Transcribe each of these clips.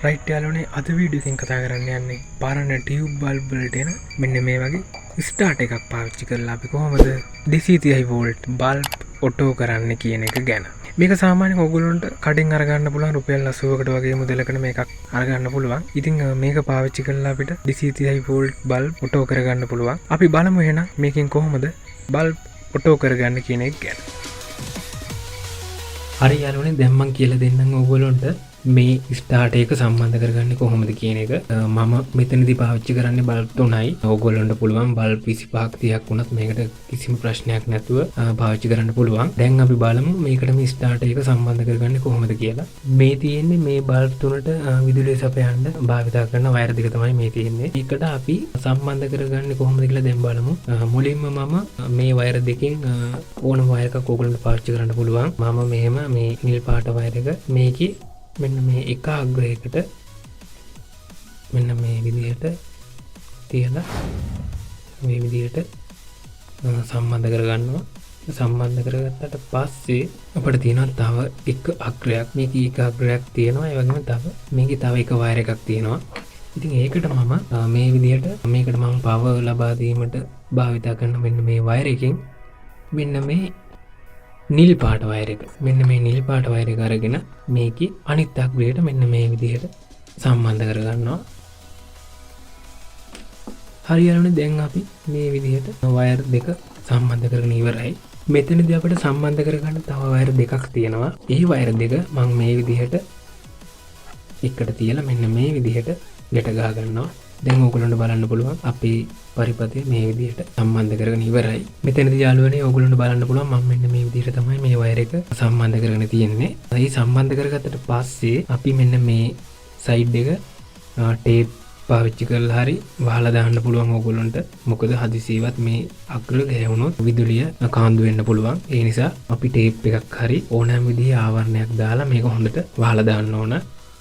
Right යාළුවනේ අද video එකෙන් කතා කරන්න යන්නේ පරණ ටියුබ් බල්බ් වලට එන මෙන්න මේ වගේ ස්ටාර්ට් එකක් පාවිච්චි කරලා අපි කොහොමද 230 වෝල්ට් බල්බ් ඔටෝ කරන්න කියන එක ගැන. මේක සාමාන්‍යයෙන් ඔයගොල්ලන්ට කඩෙන් අරගන්න පුළුවන් රුපියල් 80කට වගේ මුදලකට මේකක් අරගන්න පුළුවන්. ඉතින් මේක පාවිච්චි කරලා අපිට 230 වෝල්ට් බල්බ් ඔටෝ කරගන්න පුළුවන්. අපි බලමු එහෙනම් මේකෙන් කොහොමද බල්බ් ඔටෝ කරගන්න කියන එක ගැන. හරි යාළුවනේ දැන් මම කියලා දෙන්නම් ඔයගොල්ලන්ට මේ ස්ටාර්ට් එක සම්බන්ධ කරගන්නේ කොහොමද කියන එක. මම මෙතනදී පාවිච්චි කරන්නේ බල්බ් 3යි. ඕගොල්ලන්ට පුළුවන් බල්බ් 25ක් 30ක් වුණත් මේකට කිසිම ප්‍රශ්නයක් නැතුව පාවිච්චි කරන්න පුළුවන්. දැන් අපි බලමු මේකට මේ ස්ටාර්ට් එක සම්බන්ධ කරගන්නේ කොහොමද කියලා. මේ තියෙන්නේ මේ බල්බ් තුනට විදුලිය සපයන්න භාවිත කරන වයර් දෙක තමයි මේ තියෙන්නේ. ඒකට අපි සම්බන්ධ කරගන්නේ කොහොමද කියලා දැන් බලමු. මුලින්ම මම මේ වයර් දෙකෙන් ඕනම වයර් එකක් ඕගොල්ලන්ට පාවිච්චි කරන්න පුළුවන්. මම මෙහෙම මේ නිල් පාට වයර් එක මේකේ මෙන්න මේ එක අග්‍රයකට මෙන්න මේ විදිහට තියලා මේ විදිහට සම්බන්ධ කරගන්නවා. සම්බන්ධ කරගත්තට පස්සේ අපිට තියෙනවා තව එක අග්‍රයක්. මේක එක අග්‍රයක් තියෙනවා. ඒ වගේම මේකේ තව එක වයර් එකක් තියෙනවා. ඉතින් ඒකට මම මේ විදිහට මේකට මම පවර් ලබා දීමට භාවිත කරන මෙන්න මේ වයර් එකෙන් මෙන්න මේ නිල් පාට වයර් එක. මෙන්න මේ නිල් පාට වයර් එක අරගෙන මේකේ අනිත් අග්‍රයට මෙන්න මේ විදිහට සම්බන්ධ කරගන්නවා. හරියටම දැන් අපි මේ විදිහට වයර් දෙක සම්බන්ධ කරගෙන ඉවරයි. මෙතනදී අපිට සම්බන්ධ කරගන්න තව වයර් දෙකක් තියෙනවා. ඒ වයර් දෙක මම මේ විදිහට එකට තියලා මෙන්න මේ විදිහට ගැට ගහ ගන්නවා. දැන් ඕගොල්ලන්ට බලන්න පුළුවන් අපේ පරිපතේ මේ විදිහට සම්බන්ධ කරගෙන ඉවරයි. මෙතනදී යාළුවනේ ඕගොල්ලන්ට බලන්න පුළුවන් මම මෙන්න මේ විදිහට තමයි මේ වයර් එක සම්බන්ධ කරගෙන තියෙන්නේ. ඒ සම්බන්ධ කරගත්තට පස්සේ අපි මෙන්න මේ සයිඩ් එක ටේප් පාවිච්චි කරලා හරි වහලා දාන්න පුළුවන් ඕගොල්ලන්ට. මොකද හදිසියෙවත් මේ අග්‍ර ගෑවුනොත් විදුලිය කාන්දු වෙන්න පුළුවන්. ඒ නිසා අපි ටේප් එකක් හරි ඕනෑම විදිහේ ආවරණයක් දාලා මේක හොඳට වහලා දාන්න ඕන.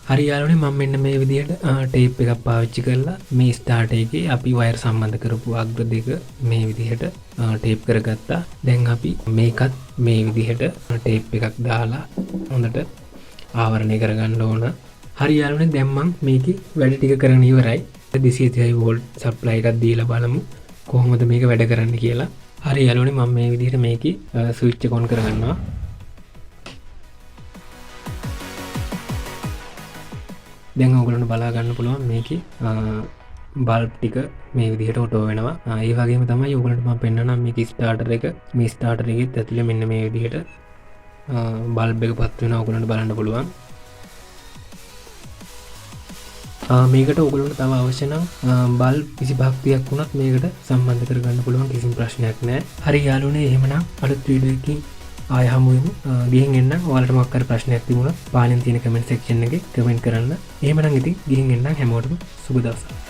හරි යාළුවනේ මම මෙන්න මේ විදිහට ටේප් එකක් පාවිච්චි කරලා මේ ස්ටාර්ට් එකේ අපි වයර් සම්බන්ධ කරපු අග්‍ර දෙක මේ විදිහට ටේප් කරගත්තා. දැන් අපි මේකත් මේ විදිහට ටේප් එකක් දාලා හොඳට ආවරණය කරගන්න ඕන. හරි යාළුවනේ දැන් මම මේකේ වැඩ ටික කරගෙන ඉවරයි. 230 වෝල්ට් සප්ලයි එකක් දීලා බලමු කොහොමද මේක වැඩ කරන්නේ කියලා. හරි යාළුවනේ මම මේ විදිහට මේකේ ස්විච් එක ඔන් කරගන්නවා. දැන් ඔයගොල්ලන්ට බලා ගන්න පුළුවන් මේකේ බල්බ් ටික මේ විදිහට ඔටෝ වෙනවා. ඒ වගේම තමයි ඔයගොල්ලන්ට මම පෙන්නන්නම් මේකේ ස්ටාර්ටර් එක. මේ ස්ටාර්ටර් එකෙත් ඇතුලේ මෙන්න මේ විදිහට බල්බ් එක පත් වෙනවා ඔයගොල්ලන්ට බලන්න පුළුවන්. මේකට ඔයගොල්ලන්ට තව අවශ්‍ය නම් බල්බ් 25ක් 30ක් වුණත් මේකට සම්බන්ධ කරගන්න පුළුවන් කිසිම ප්‍රශ්නයක් නැහැ. හරි යාළුවනේ එහෙමනම් අලුත් වීඩියෝ එකකින් ආය හමු වෙමු. ගිහින් එන්න. ඔයාලට මොකක් හරි ප්‍රශ්නයක් තිබුණා පාලින් තියෙන කමෙන්ට් සෙක්ෂන් එකේ කමෙන්ට් කරන්න. එහෙමනම් ඉතින් ගිහින් එන්න හැමෝටම සුබ දවසක්.